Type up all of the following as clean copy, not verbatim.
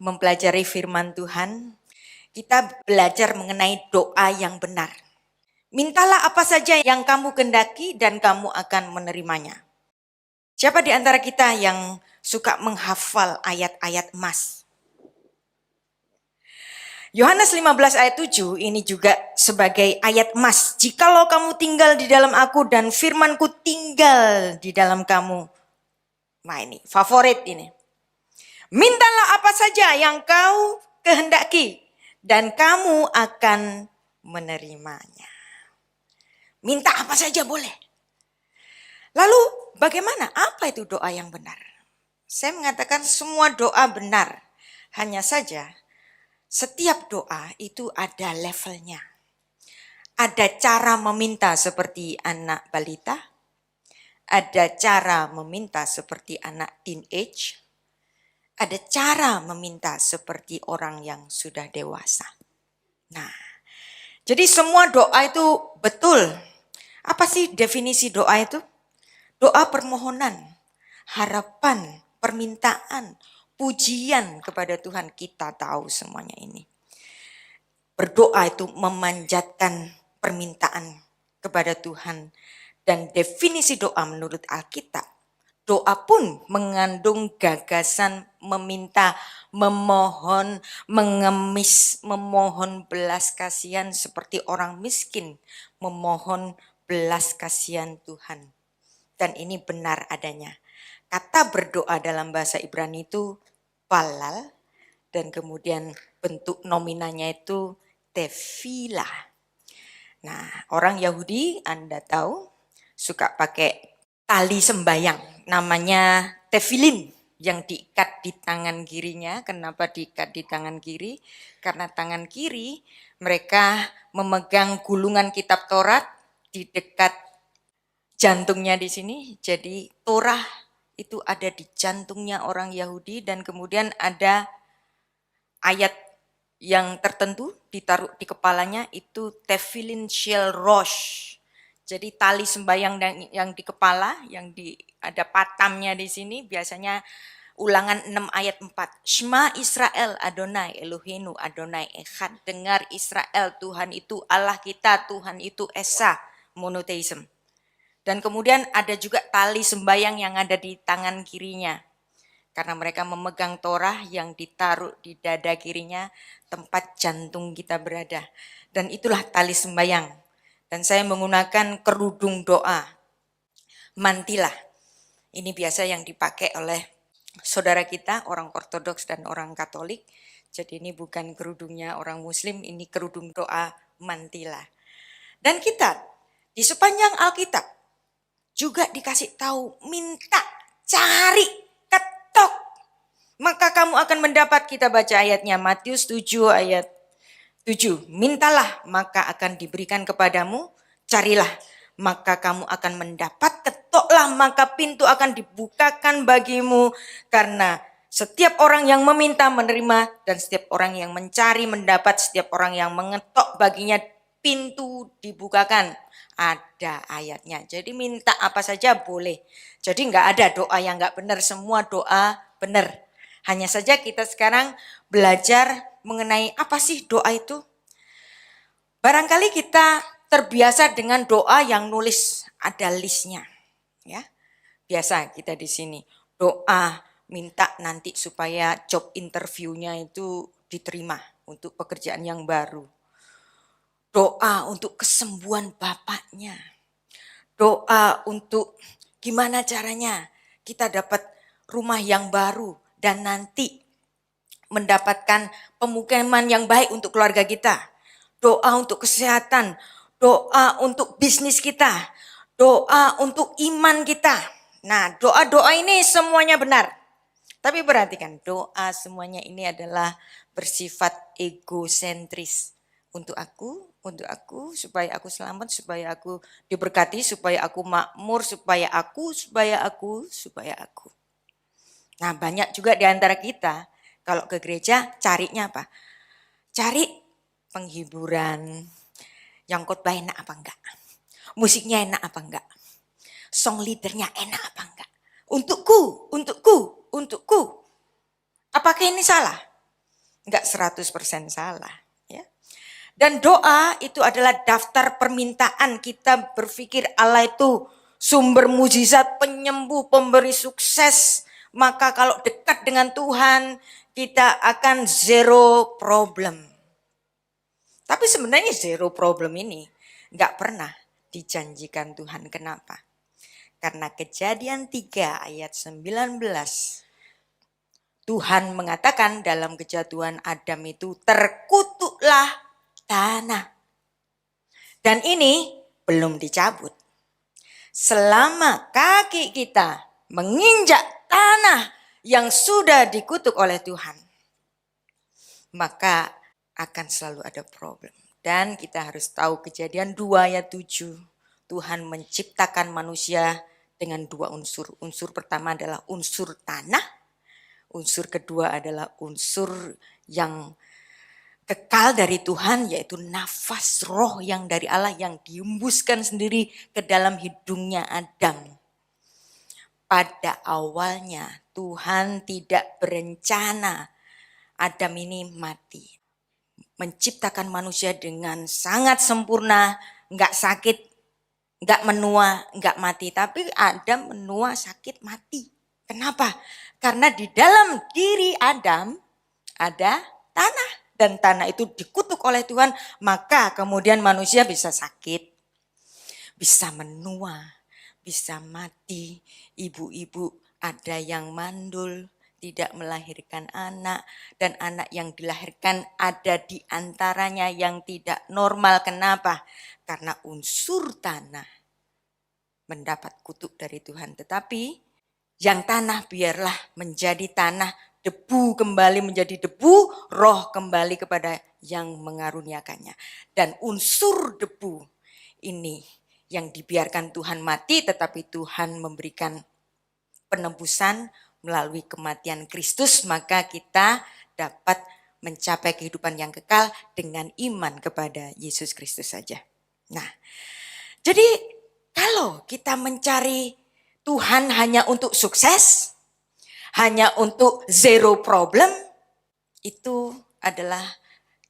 mempelajari firman Tuhan, kita belajar mengenai doa yang benar. Mintalah apa saja yang kamu kehendaki dan kamu akan menerimanya. Siapa di antara kita yang suka menghafal ayat-ayat emas? Yohanes 15 ayat 7 ini juga sebagai ayat emas. Jikalau kamu tinggal di dalam aku dan firmanku tinggal di dalam kamu. Nah ini favorit ini. Mintalah apa saja yang kau kehendaki dan kamu akan menerimanya. Minta apa saja boleh. Lalu bagaimana? Apa itu doa yang benar? Saya mengatakan semua doa benar. Hanya saja setiap doa itu ada levelnya. Ada cara meminta seperti anak balita. Ada cara meminta seperti anak teenage. Ada cara meminta seperti orang yang sudah dewasa. Nah, jadi semua doa itu betul. Apa sih definisi doa itu? Doa permohonan, harapan, permintaan, pujian kepada Tuhan. Kita tahu semuanya ini. Berdoa itu memanjatkan permintaan kepada Tuhan. Dan definisi doa menurut Alkitab, doa pun mengandung gagasan meminta, memohon, mengemis, memohon belas kasihan seperti orang miskin, memohon belas kasihan Tuhan. Dan ini benar adanya. Kata berdoa dalam bahasa Ibrani itu palal, dan kemudian bentuk nominanya itu tefilah. Nah, orang Yahudi Anda tahu suka pakai tali sembayang, namanya tefilin yang diikat di tangan kirinya. Kenapa diikat di tangan kiri? Karena tangan kiri mereka memegang gulungan kitab Taurat di dekat jantungnya di sini. Jadi Torah itu ada di jantungnya orang Yahudi dan kemudian ada ayat yang tertentu ditaruh di kepalanya itu tefilin shel rosh. Jadi tali sembayang yang di kepala, yang ada patamnya di sini, biasanya Ulangan 6 ayat 4. Shema Israel Adonai Eloheinu Adonai Echad. Dengar Israel, Tuhan itu Allah kita, Tuhan itu Esa, monotheism. Dan kemudian ada juga tali sembayang yang ada di tangan kirinya. Karena mereka memegang Torah yang ditaruh di dada kirinya, tempat jantung kita berada. Dan itulah tali sembayang. Dan saya menggunakan kerudung doa. Mantilah. Ini biasa yang dipakai oleh saudara kita, orang Ortodoks dan orang Katolik. Jadi ini bukan kerudungnya orang Muslim, ini kerudung doa mantilah. Dan kita di sepanjang Alkitab juga dikasih tahu, minta, cari, ketok. Maka kamu akan mendapat, kita baca ayatnya Matius 7 ayat 7. Mintalah maka akan diberikan kepadamu, carilah maka kamu akan mendapat, ketoklah maka pintu akan dibukakan bagimu. Karena setiap orang yang meminta menerima dan setiap orang yang mencari mendapat, setiap orang yang mengetok baginya pintu dibukakan. Ada ayatnya. Jadi minta apa saja boleh. Jadi enggak ada doa yang enggak benar, semua doa benar. Hanya saja kita sekarang belajar mengenai apa sih doa itu. Barangkali kita terbiasa dengan doa yang nulis, ada listnya. Ya, biasa kita di sini doa minta nanti supaya job interviewnya itu diterima untuk pekerjaan yang baru. Doa untuk kesembuhan bapaknya. Doa untuk gimana caranya kita dapat rumah yang baru dan nanti mendapatkan pemukiman yang baik untuk keluarga kita. Doa untuk kesehatan, doa untuk bisnis kita, doa untuk iman kita. Nah, doa-doa ini semuanya benar. Tapi perhatikan, doa semuanya ini adalah bersifat egosentris. Untuk aku, supaya aku selamat, supaya aku diberkati, supaya aku makmur, supaya aku. Nah, banyak juga di antara kita kalau ke gereja carinya apa? Cari penghiburan. Yang khotbah enak apa enggak? Musiknya enak apa enggak? Song leadernya enak apa enggak? Untukku. Apakah ini salah? Enggak 100% salah. Ya. Dan doa itu adalah daftar permintaan. Kita berpikir Allah itu sumber mujizat, penyembuh, pemberi sukses. Maka kalau dekat dengan Tuhan, kita akan zero problem. Tapi sebenarnya zero problem ini enggak pernah dijanjikan Tuhan. Kenapa? Karena Kejadian 3 ayat 19. Tuhan mengatakan dalam kejatuhan Adam itu terkutuklah tanah. Dan ini belum dicabut. Selama kaki kita menginjak tanah yang sudah dikutuk oleh Tuhan, maka akan selalu ada problem. Dan kita harus tahu Kejadian 2 ayat 7. Tuhan menciptakan manusia dengan dua unsur. Unsur pertama adalah unsur tanah. Unsur kedua adalah unsur yang kekal dari Tuhan, yaitu nafas roh yang dari Allah yang dihembuskan sendiri ke dalam hidungnya Adam. Pada awalnya Tuhan tidak berencana Adam ini mati. Menciptakan manusia dengan sangat sempurna, enggak sakit, enggak menua, enggak mati. Tapi Adam menua, sakit, mati. Kenapa? Karena di dalam diri Adam ada tanah. Dan tanah itu dikutuk oleh Tuhan, maka kemudian manusia bisa sakit, bisa menua, bisa mati. Ibu-ibu ada yang mandul, tidak melahirkan anak, dan anak yang dilahirkan ada di antaranya yang tidak normal. Kenapa? Karena unsur tanah mendapat kutuk dari Tuhan. Tetapi yang tanah biarlah menjadi tanah, debu kembali menjadi debu, roh kembali kepada yang mengaruniakannya. Dan unsur debu ini yang dibiarkan Tuhan mati, tetapi Tuhan memberikan penebusan melalui kematian Kristus, maka kita dapat mencapai kehidupan yang kekal dengan iman kepada Yesus Kristus saja. Nah, jadi kalau kita mencari Tuhan hanya untuk sukses, hanya untuk zero problem, itu adalah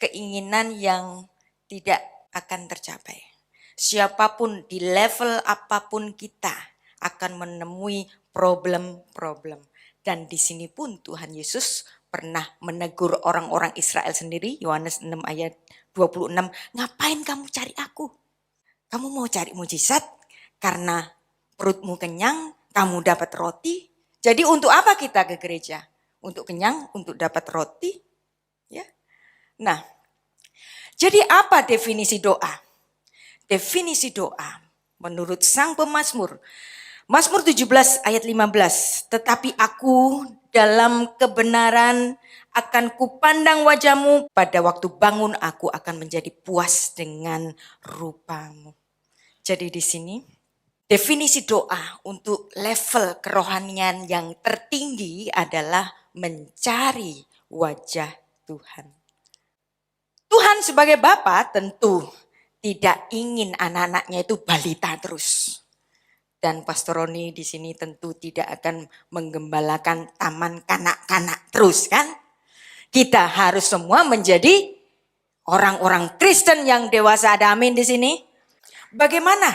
keinginan yang tidak akan tercapai. Siapapun di level apapun kita akan menemui problem-problem. Dan di sini pun Tuhan Yesus pernah menegur orang-orang Israel sendiri, Yohanes 6 ayat 26, ngapain kamu cari aku? Kamu mau cari mujizat karena perutmu kenyang, kamu dapat roti. Jadi untuk apa kita ke gereja? Untuk kenyang, untuk dapat roti. Ya. Nah, jadi apa definisi doa? Definisi doa menurut sang pemazmur, Mazmur 17 ayat 15, tetapi aku dalam kebenaran akan kupandang wajahmu, pada waktu bangun aku akan menjadi puas dengan rupamu. Jadi di sini definisi doa untuk level kerohanian yang tertinggi adalah mencari wajah Tuhan. Tuhan sebagai Bapa tentu tidak ingin anak-anaknya itu balita terus. Dan Pastor Roni di sini tentu tidak akan menggembalakan taman kanak-kanak terus kan. Kita harus semua menjadi orang-orang Kristen yang dewasa. Ada amin di sini. Bagaimana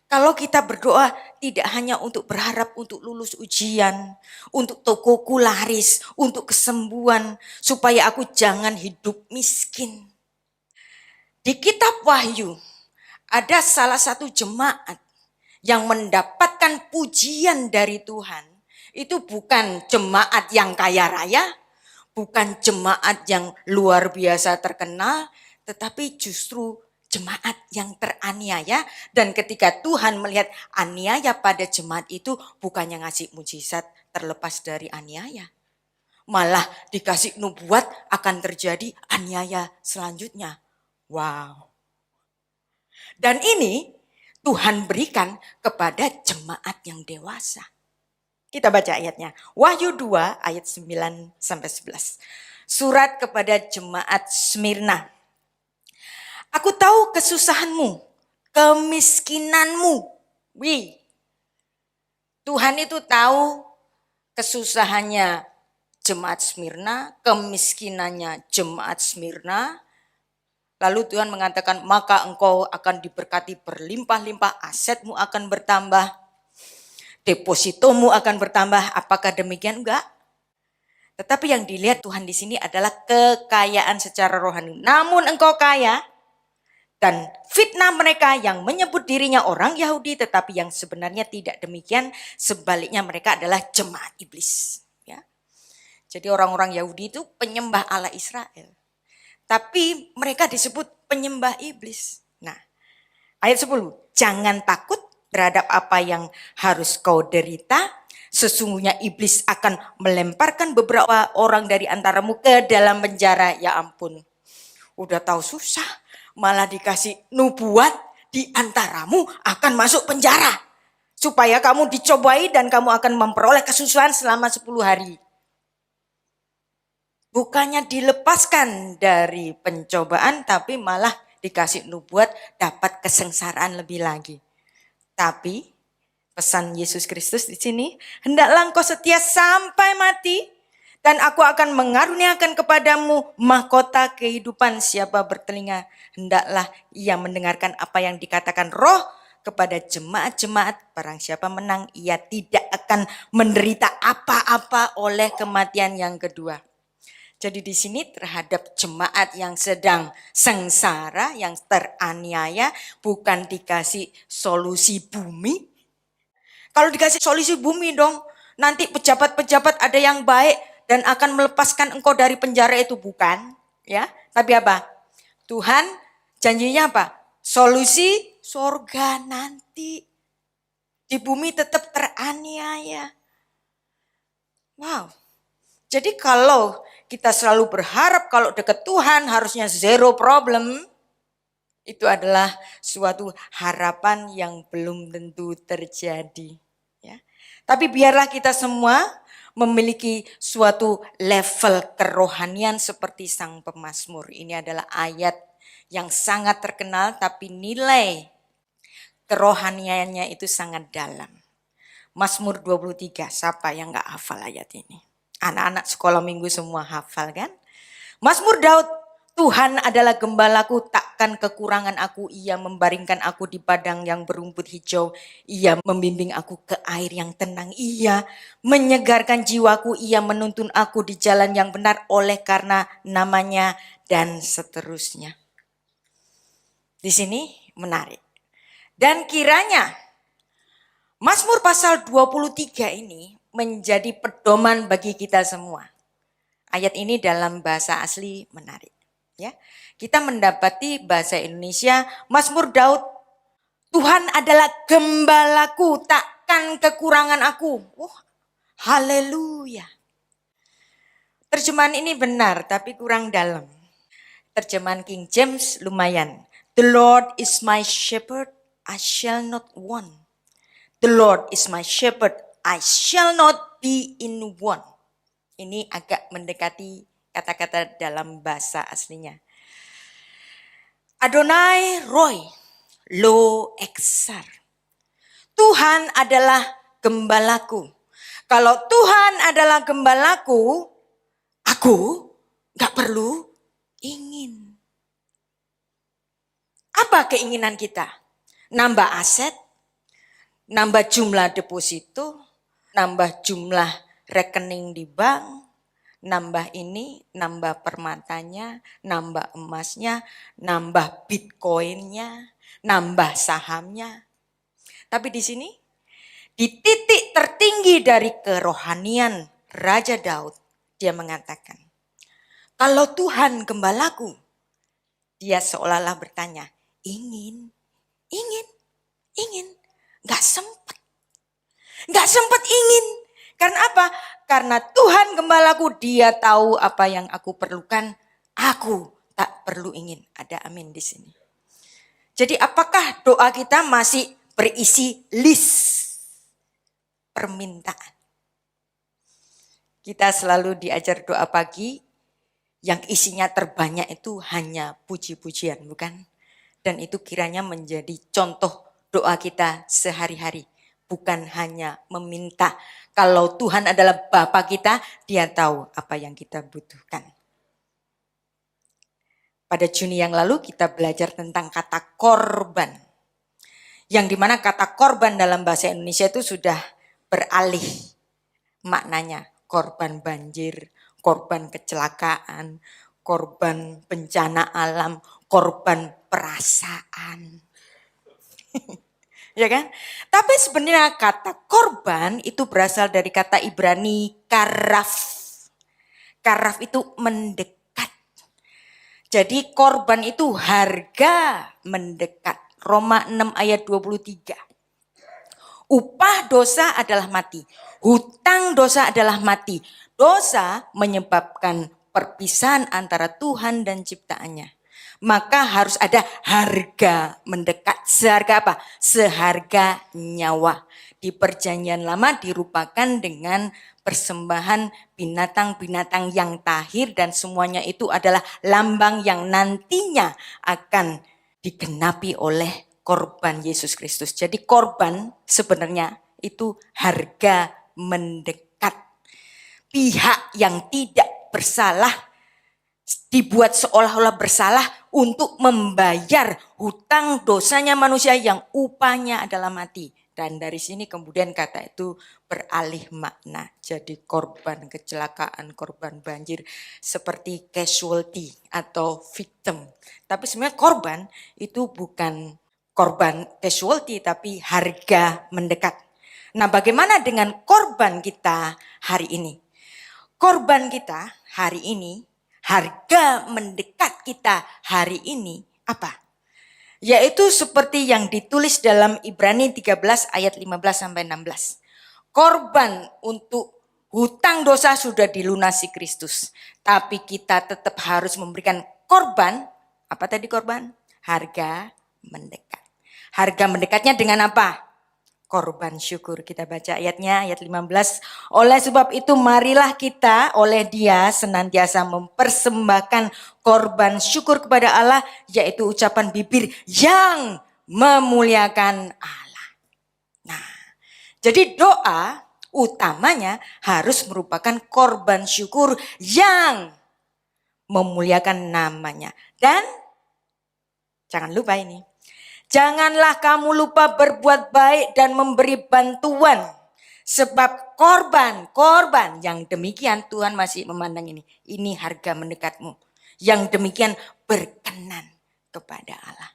kalau kita berdoa tidak hanya untuk berharap untuk lulus ujian, untuk tokoku laris, untuk kesembuhan, supaya aku jangan hidup miskin. Di kitab Wahyu ada salah satu jemaat yang mendapatkan pujian dari Tuhan. Itu bukan jemaat yang kaya raya, bukan jemaat yang luar biasa terkenal, tetapi justru jemaat yang teraniaya. Dan ketika Tuhan melihat aniaya pada jemaat itu, bukannya ngasih mujizat terlepas dari aniaya, malah dikasih nubuat akan terjadi aniaya selanjutnya. Wow. Dan ini Tuhan berikan kepada jemaat yang dewasa. Kita baca ayatnya. Wahyu 2 ayat 9 sampai 11. Surat kepada jemaat Smyrna. Aku tahu kesusahanmu, kemiskinanmu. Tuhan itu tahu kesusahannya jemaat Smyrna, kemiskinannya jemaat Smyrna. Lalu Tuhan mengatakan, maka engkau akan diberkati berlimpah-limpah, asetmu akan bertambah, depositomu akan bertambah. Apakah demikian? Enggak. Tetapi yang dilihat Tuhan di sini adalah kekayaan secara rohani. Namun engkau kaya, dan fitnah mereka yang menyebut dirinya orang Yahudi, tetapi yang sebenarnya tidak demikian. Sebaliknya mereka adalah jemaat iblis. Ya. Jadi orang-orang Yahudi itu penyembah Allah Israel. Tapi mereka disebut penyembah iblis. Nah, ayat 10. Jangan takut terhadap apa yang harus kau derita. Sesungguhnya iblis akan melemparkan beberapa orang dari antaramu ke dalam penjara. Ya ampun. Udah tahu susah. Malah dikasih nubuat di antaramu akan masuk penjara. Supaya kamu dicobai dan kamu akan memperoleh kesusahan selama 10 hari. Bukannya dilepaskan dari pencobaan, tapi malah dikasih nubuat dapat kesengsaraan lebih lagi. Tapi pesan Yesus Kristus di sini, hendaklah engkau setia sampai mati, dan aku akan mengaruniakan kepadamu mahkota kehidupan. Siapa bertelinga, hendaklah ia mendengarkan apa yang dikatakan Roh kepada jemaat-jemaat. Barang siapa menang, ia tidak akan menderita apa-apa oleh kematian yang kedua. Jadi di sini terhadap jemaat yang sedang sengsara, yang teraniaya, bukan dikasih solusi bumi. Kalau dikasih solusi bumi dong, nanti pejabat-pejabat ada yang baik dan akan melepaskan engkau dari penjara, itu bukan. Ya, tapi apa? Tuhan janjinya apa? Solusi surga nanti. Di bumi tetap teraniaya. Wow. Jadi kalau kita selalu berharap kalau dekat Tuhan harusnya zero problem, itu adalah suatu harapan yang belum tentu terjadi. Ya. Tapi biarlah kita semua memiliki suatu level kerohanian seperti sang pemazmur. Ini adalah ayat yang sangat terkenal, tapi nilai kerohaniannya itu sangat dalam. Mazmur 23, siapa yang gak hafal ayat ini? Anak-anak sekolah minggu semua hafal kan? Mazmur Daud, Tuhan adalah gembalaku, takkan kekurangan aku. Ia membaringkan aku di padang yang berumput hijau. Ia membimbing aku ke air yang tenang. Ia menyegarkan jiwaku. Ia menuntun aku di jalan yang benar oleh karena namanya, dan seterusnya. Di sini menarik. Dan kiranya Mazmur pasal 23 ini menjadi pedoman bagi kita semua. Ayat ini dalam bahasa asli menarik. Ya, kita mendapati bahasa Indonesia, Mazmur Daud, Tuhan adalah gembalaku, takkan kekurangan aku. Haleluya. Terjemahan ini benar, tapi kurang dalam. Terjemahan King James lumayan. The Lord is my shepherd, I shall not want. The Lord is my shepherd, I shall not be in want. Ini agak mendekati kata-kata dalam bahasa aslinya. Adonai Roy, lo eksar. Tuhan adalah gembalaku. Kalau Tuhan adalah gembalaku, aku gak perlu ingin. Apa keinginan kita? Nambah aset? Nambah jumlah deposito, nambah jumlah rekening di bank, nambah ini, nambah permatanya, nambah emasnya, nambah bitcoinnya, nambah sahamnya. Tapi di sini, di titik tertinggi dari kerohanian Raja Daud, dia mengatakan, kalau Tuhan gembalaku, dia seolah-olah bertanya, ingin. Gak sempat ingin. Karena apa? Karena Tuhan gembalaku, dia tahu apa yang aku perlukan. Aku tak perlu ingin. Ada amin di sini. Jadi apakah doa kita masih berisi list permintaan? Kita selalu diajar doa pagi yang isinya terbanyak itu hanya puji-pujian, bukan? Dan itu kiranya menjadi contoh doa kita sehari-hari. bukan hanya meminta. Kalau Tuhan adalah Bapa kita, Dia tahu apa yang kita butuhkan. Pada Juni yang lalu kita belajar tentang kata korban. Yang dimana kata korban dalam bahasa Indonesia itu sudah beralih maknanya. Korban banjir, korban kecelakaan, korban bencana alam, korban perasaan. Ya kan? Tapi sebenarnya kata korban itu berasal dari kata Ibrani karaf. Karaf itu mendekat. Jadi korban itu harga mendekat. Roma 6 ayat 23. Upah dosa adalah mati. Hutang dosa adalah mati. Dosa menyebabkan perpisahan antara Tuhan dan ciptaannya. Maka harus ada harga mendekat. Seharga apa? Seharga nyawa. Di perjanjian lama dirupakan dengan persembahan binatang-binatang yang tahir dan semuanya itu adalah lambang yang nantinya akan digenapi oleh korban Yesus Kristus. Jadi korban sebenarnya itu harga mendekat. Pihak yang tidak bersalah dibuat seolah-olah bersalah untuk membayar hutang dosanya manusia yang upahnya adalah mati. Dan dari sini kemudian kata itu beralih makna. Jadi korban kecelakaan, korban banjir seperti casualty atau victim. Tapi sebenarnya korban itu bukan korban casualty tapi harga mendekat. Nah, bagaimana dengan korban kita hari ini? Korban kita hari ini, harga mendekat kita hari ini apa? Yaitu seperti yang ditulis dalam Ibrani 13 ayat 15 sampai 16. Korban untuk hutang dosa sudah dilunasi Kristus. Tapi kita tetap harus memberikan korban. Apa tadi korban? Harga mendekat. Harga mendekatnya dengan apa? Korban syukur. Kita baca ayatnya, ayat 15. Oleh sebab itu marilah kita oleh Dia senantiasa mempersembahkan korban syukur kepada Allah, yaitu ucapan bibir yang memuliakan Allah. Nah, jadi doa utamanya harus merupakan korban syukur yang memuliakan namanya. Dan jangan lupa ini. Janganlah kamu lupa berbuat baik dan memberi bantuan. Sebab korban yang demikian Tuhan masih memandang ini. Ini harga mendekatmu. Yang demikian berkenan kepada Allah.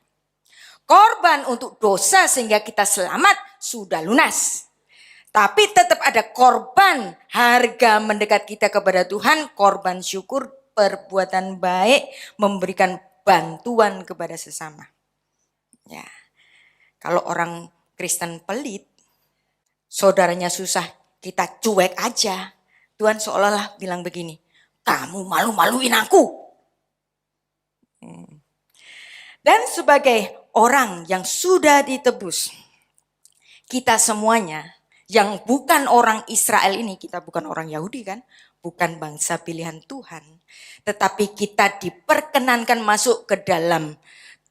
Korban untuk dosa sehingga kita selamat sudah lunas. Tapi tetap ada korban harga mendekat kita kepada Tuhan. Korban syukur, perbuatan baik, memberikan bantuan kepada sesama. Ya, kalau orang Kristen pelit, saudaranya susah, kita cuek aja. Tuhan seolah-olah bilang begini, kamu malu-maluin aku. Dan sebagai orang yang sudah ditebus, kita semuanya yang bukan orang Israel ini, kita bukan orang Yahudi kan, bukan bangsa pilihan Tuhan, tetapi kita diperkenankan masuk ke dalam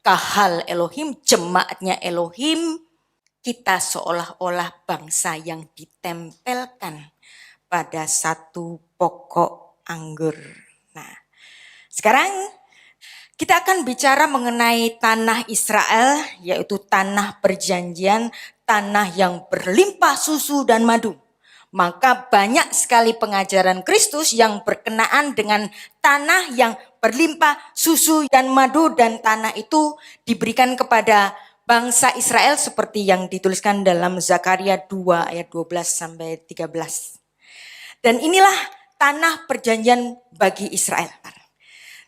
kahal Elohim, jemaatnya Elohim, kita seolah-olah bangsa yang ditempelkan pada satu pokok anggur. Nah, sekarang kita akan bicara mengenai tanah Israel, yaitu tanah perjanjian, tanah yang berlimpah susu dan madu. Maka banyak sekali pengajaran Kristus yang berkenaan dengan tanah yang berlimpah susu dan madu, dan tanah itu diberikan kepada bangsa Israel seperti yang dituliskan dalam Zakaria 2 ayat 12 sampai 13. Dan inilah tanah perjanjian bagi Israel.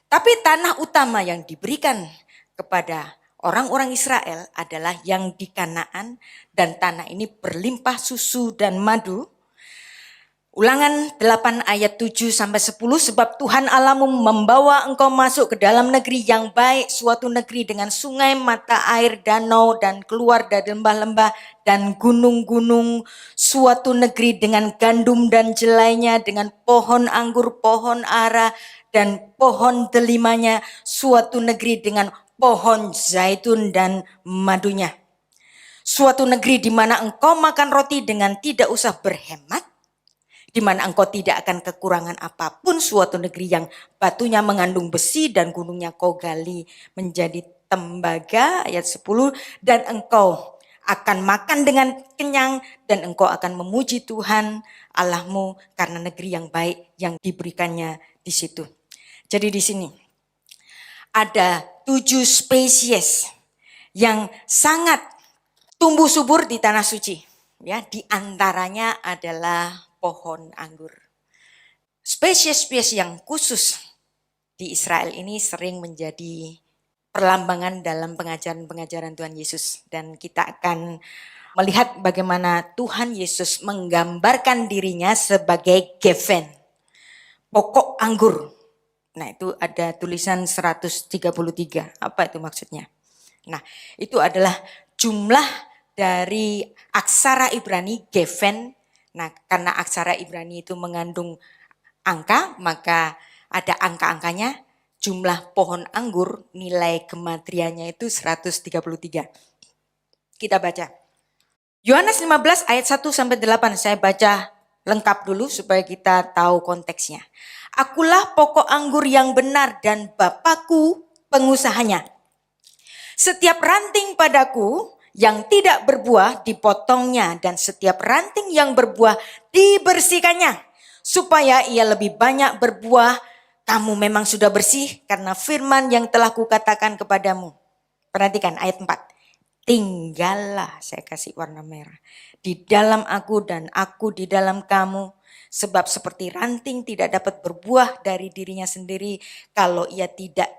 Tapi tanah utama yang diberikan kepada orang-orang Israel adalah yang di Kanaan, dan tanah ini berlimpah susu dan madu. Ulangan 8 ayat 7 sampai 10, sebab Tuhan Allahmu membawa engkau masuk ke dalam negeri yang baik, suatu negeri dengan sungai, mata air, danau, dan keluar dari lembah-lembah dan gunung-gunung, suatu negeri dengan gandum dan jelainya, dengan pohon anggur, pohon ara, dan pohon delimanya, suatu negeri dengan pohon zaitun dan madunya. Suatu negeri di mana engkau makan roti dengan tidak usah berhemat, di mana engkau tidak akan kekurangan apapun. Suatu negeri yang batunya mengandung besi dan gunungnya kau gali menjadi tembaga, ayat 10. Dan engkau akan makan dengan kenyang dan engkau akan memuji Tuhan Allahmu karena negeri yang baik yang diberikannya di situ. Jadi di sini ada 7 spesies yang sangat tumbuh subur di tanah suci. Ya, di antaranya adalah pohon anggur. Spesies-spesies yang khusus di Israel ini sering menjadi perlambangan dalam pengajaran-pengajaran Tuhan Yesus. Dan kita akan melihat bagaimana Tuhan Yesus menggambarkan dirinya sebagai gefen, pokok anggur. Nah, itu ada tulisan 133. Apa itu maksudnya? Nah, itu adalah jumlah dari aksara Ibrani gefen. Nah, karena aksara Ibrani itu mengandung angka, maka ada angka-angkanya. Jumlah pohon anggur, nilai gematriannya itu 133. Kita baca. Yohanes 15 ayat 1 sampai 8. Saya baca lengkap dulu supaya kita tahu konteksnya. Akulah pokok anggur yang benar dan Bapakku pengusahanya. Setiap ranting padaku yang tidak berbuah dipotongnya dan setiap ranting yang berbuah dibersihkannya supaya ia lebih banyak berbuah. Kamu memang sudah bersih karena firman yang telah kukatakan kepadamu. Perhatikan ayat 4. Tinggallah, saya kasih warna merah, di dalam aku dan aku di dalam kamu. Sebab seperti ranting tidak dapat berbuah dari dirinya sendiri kalau ia tidak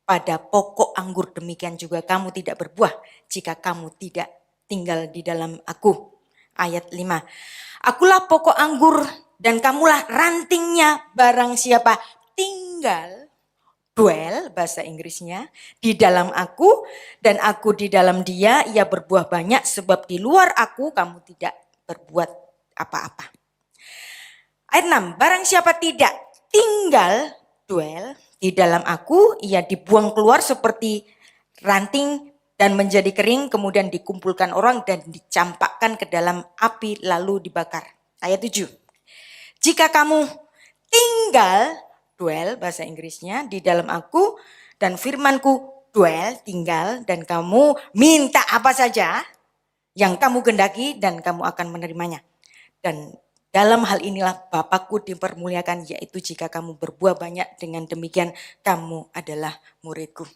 pada pokok anggur, demikian juga kamu tidak berbuah jika kamu tidak tinggal di dalam aku. Ayat 5. Akulah pokok anggur dan kamulah rantingnya. Barang siapa tinggal, dwell bahasa Inggrisnya, di dalam aku dan aku di dalam dia, ia berbuah banyak sebab di luar aku kamu tidak berbuat apa-apa. Ayat 6. Barang siapa tidak tinggal, dwell, di dalam aku, ia dibuang keluar seperti ranting dan menjadi kering, kemudian dikumpulkan orang dan dicampakkan ke dalam api lalu dibakar. Ayat 7. Jika kamu tinggal, dwell bahasa Inggrisnya, di dalam aku dan firmanku dwell, tinggal, dan kamu minta apa saja yang kamu kehendaki dan kamu akan menerimanya. Dan dalam hal inilah Bapakku dipermuliakan, yaitu jika kamu berbuah banyak, dengan demikian kamu adalah muridku.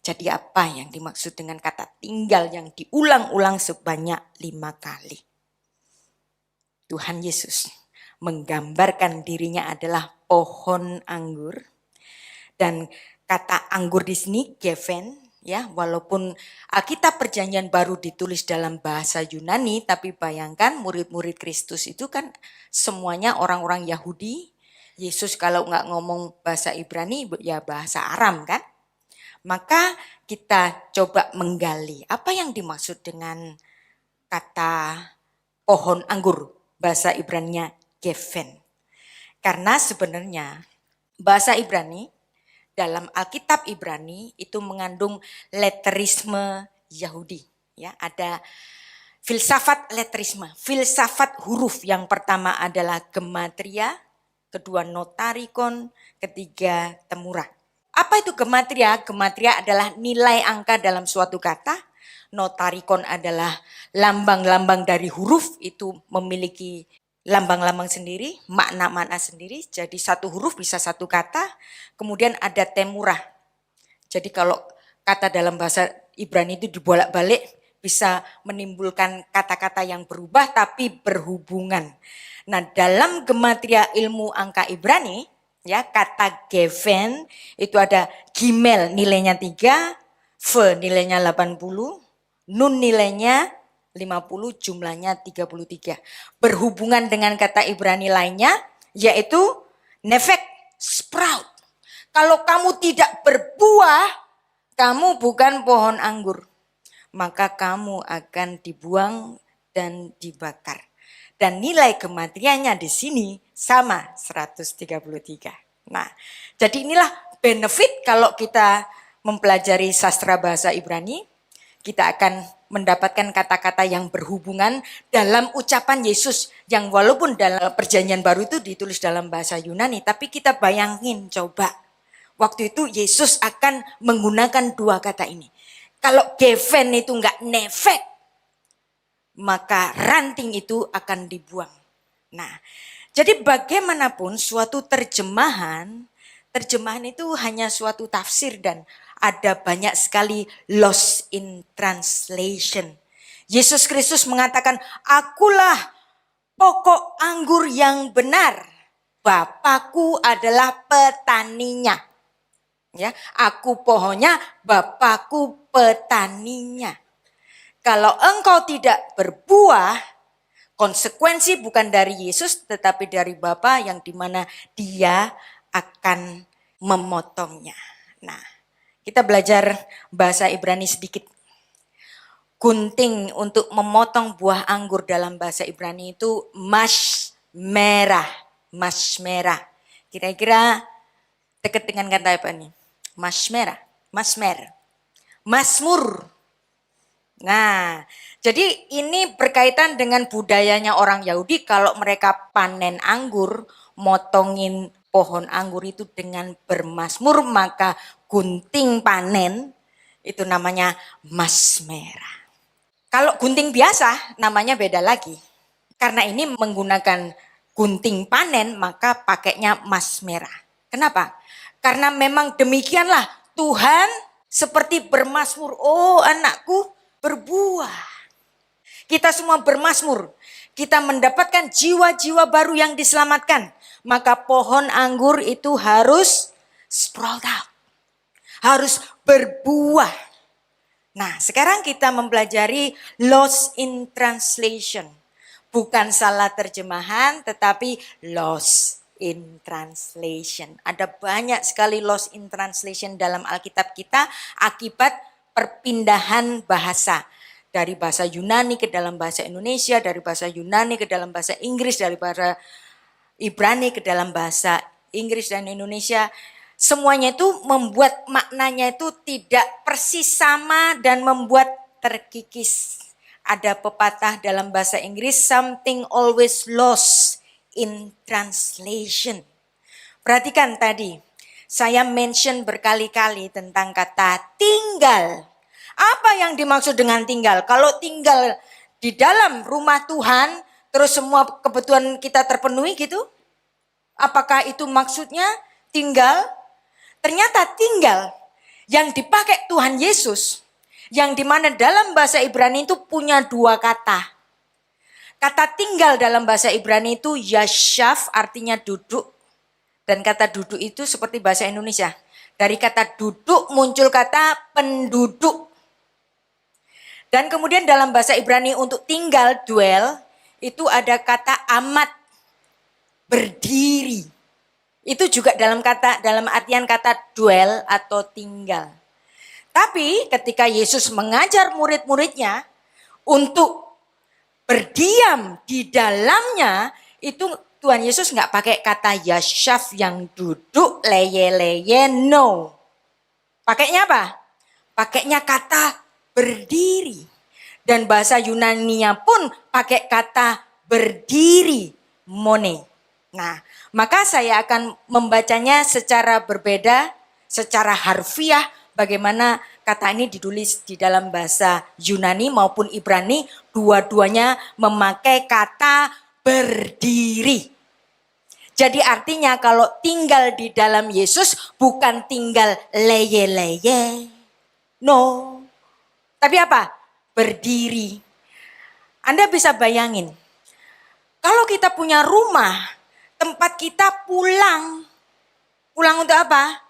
Jadi apa yang dimaksud dengan kata tinggal yang diulang-ulang sebanyak 5 kali? Tuhan Yesus menggambarkan dirinya adalah pohon anggur. Dan kata anggur di sini, gefen, ya, walaupun Alkitab Perjanjian Baru ditulis dalam bahasa Yunani, tapi bayangkan murid-murid Kristus itu kan semuanya orang-orang Yahudi. Yesus kalau nggak ngomong bahasa Ibrani, ya bahasa Aram kan. Maka kita coba menggali apa yang dimaksud dengan kata pohon anggur, bahasa Ibraninya gefen. Karena sebenarnya bahasa Ibrani dalam Alkitab Ibrani itu mengandung letterisme Yahudi. Ya, ada filsafat letterisme, filsafat huruf. Yang pertama adalah gematria, kedua notarikon, ketiga temura. Apa itu gematria? Gematria adalah nilai angka dalam suatu kata. Notarikon adalah lambang-lambang dari huruf, itu memiliki lambang-lambang sendiri, makna-makna sendiri. Jadi satu huruf bisa satu kata. Kemudian ada temura. Jadi kalau kata dalam bahasa Ibrani itu dibolak-balik, bisa menimbulkan kata-kata yang berubah tapi berhubungan. Nah, dalam gematria ilmu angka Ibrani, ya, kata gefen itu ada gimel nilainya 3, v nilainya 80, nun nilainya 50, jumlahnya 33. Berhubungan dengan kata Ibrani lainnya, yaitu nefek, sprout. Kalau kamu tidak berbuah, kamu bukan pohon anggur. Maka kamu akan dibuang dan dibakar. Dan nilai kematiannya di sini sama 133. Nah, jadi inilah benefit kalau kita mempelajari sastra bahasa Ibrani. kita akan mendapatkan kata-kata yang berhubungan dalam ucapan Yesus yang walaupun dalam perjanjian baru itu ditulis dalam bahasa Yunani, tapi kita bayangin coba waktu itu Yesus akan menggunakan dua kata ini. Kalau geven itu enggak nefek, maka ranting itu akan dibuang. Nah, jadi bagaimanapun suatu terjemahan itu hanya suatu tafsir dan ada banyak sekali lost in translation. Yesus Kristus mengatakan, akulah pokok anggur yang benar. Bapakku adalah petaninya. Ya, aku pohonnya, Bapakku petaninya. Kalau engkau tidak berbuah, konsekuensi bukan dari Yesus tetapi dari Bapa yang dimana dia akan memotongnya. Nah, kita belajar bahasa Ibrani sedikit. Gunting untuk memotong buah anggur dalam bahasa Ibrani itu mashmerah. Mashmerah. Kira-kira dekat dengan kata apa nih? Mashmerah. Masmer. Masmur. Nah, jadi ini berkaitan dengan budayanya orang Yahudi kalau mereka panen anggur, motongin pohon anggur itu dengan bermasmur, maka gunting panen itu namanya masmerah. Kalau gunting biasa namanya beda lagi. Karena ini menggunakan gunting panen maka pakainya masmerah. Kenapa? Karena memang demikianlah Tuhan seperti bermasmur. Oh anakku berbuah. Kita semua bermasmur. Kita mendapatkan jiwa-jiwa baru yang diselamatkan. Maka pohon anggur itu harus sprout out. Harus berbuah. Nah, sekarang kita mempelajari lost in translation. Bukan salah terjemahan, tetapi lost in translation. Ada banyak sekali lost in translation dalam Alkitab kita akibat perpindahan bahasa. Dari bahasa Yunani ke dalam bahasa Indonesia, dari bahasa Yunani ke dalam bahasa Inggris, dari bahasa Ibrani ke dalam bahasa Inggris dan Indonesia. Semuanya itu membuat maknanya itu tidak persis sama dan membuat terkikis. Ada pepatah dalam bahasa Inggris, something always lost in translation. Perhatikan tadi, saya mention berkali-kali tentang kata tinggal. Apa yang dimaksud dengan tinggal? Kalau tinggal di dalam rumah Tuhan, terus semua kebutuhan kita terpenuhi gitu? Apakah itu maksudnya tinggal? Ternyata tinggal yang dipakai Tuhan Yesus, yang dimana dalam bahasa Ibrani itu punya dua kata. Kata tinggal dalam bahasa Ibrani itu yashav artinya duduk. Dan kata duduk itu seperti bahasa Indonesia. Dari kata duduk muncul kata penduduk. Dan kemudian dalam bahasa Ibrani untuk tinggal, dwell, itu ada kata amat, berdiri. Itu juga dalam artian kata dwell atau tinggal. Tapi ketika Yesus mengajar murid-muridnya untuk berdiam di dalamnya, itu Tuhan Yesus nggak pakai kata yashav yang duduk, leye-leye, no. Pakainya apa? Pakainya kata berdiri. Dan bahasa Yunani-nya pun pakai kata berdiri, mone. Nah, maka saya akan membacanya secara berbeda, secara harfiah, bagaimana kata ini ditulis di dalam bahasa Yunani maupun Ibrani, dua-duanya memakai kata berdiri. Jadi artinya kalau tinggal di dalam Yesus bukan tinggal leye-leye, no. Tapi apa? Berdiri. Anda bisa bayangin, kalau kita punya rumah, tempat kita pulang. Pulang untuk apa?